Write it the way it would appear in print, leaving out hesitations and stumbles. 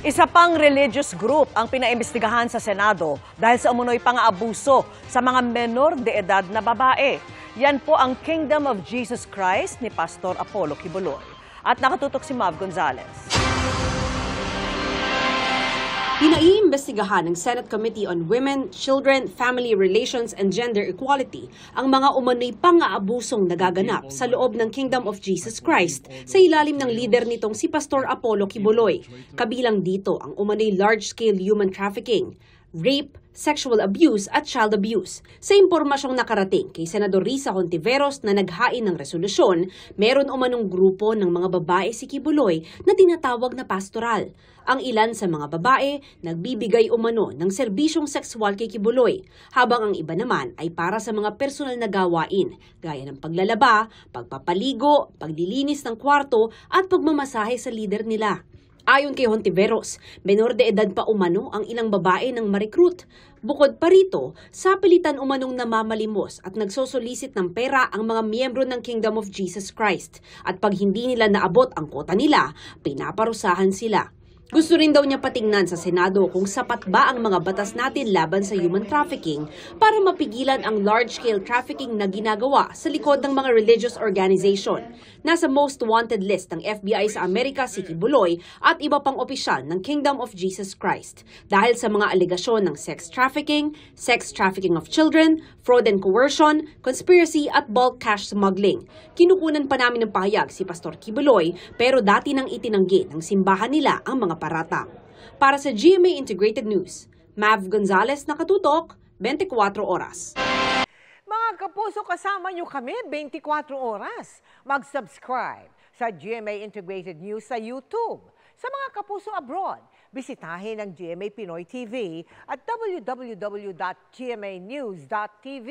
Isa pang religious group ang pinaimbestigahan sa Senado dahil sa umunoy pang-aabuso sa mga menor de edad na babae. Yan po ang Kingdom of Jesus Christ ni Pastor Apollo Kibuloy. At nakatutok si Mav Gonzalez. Pinaiimbestigahan ng Senate Committee on Women, Children, Family Relations and Gender Equality ang mga umano'y pang-aabusong nagaganap sa loob ng Kingdom of Jesus Christ sa ilalim ng leader nitong si Pastor Apollo Kibuloy. Kabilang dito ang umano'y large-scale human trafficking, rape, sexual abuse at child abuse. Sa impormasyong nakarating kay Senador Risa Hontiveros na naghain ng resolusyon, meron umanong grupo ng mga babae si Kibuloy na tinatawag na pastoral. Ang ilan sa mga babae nagbibigay umano ng serbisyong sexual kay Kibuloy, habang ang iba naman ay para sa mga personal na gawain gaya ng paglalaba, pagpapaligo, paglilinis ng kwarto at pagmamasahe sa lider nila. Ayon kay Hontiveros, menor de edad pa umano ang ilang babae ng ma-recruit. Bukod pa rito, sa pilitan umanong namamalimos at nagsosolicit ng pera ang mga miyembro ng Kingdom of Jesus Christ. At pag hindi nila naabot ang kota nila, pinaparusahan sila. Gusto rin daw niya patingnan sa Senado kung sapat ba ang mga batas natin laban sa human trafficking para mapigilan ang large-scale trafficking na ginagawa sa likod ng mga religious organization. Nasa most wanted list ng FBI sa Amerika si Kibuloy at iba pang opisyal ng Kingdom of Jesus Christ dahil sa mga alegasyon ng sex trafficking of children, fraud and coercion, conspiracy at bulk cash smuggling. Kinukunan pa namin ng pahayag si Pastor Kibuloy pero dati nang itinanggi ng simbahan nila ang mga paratang. Para sa GMA Integrated News, Mav Gonzalez, nakatutok, 24 oras. Mga kapuso, kasama nyo kami 24 oras. Mag-subscribe sa GMA Integrated News sa YouTube. Sa mga kapuso abroad, bisitahin ang GMA Pinoy TV at www.gmanews.tv.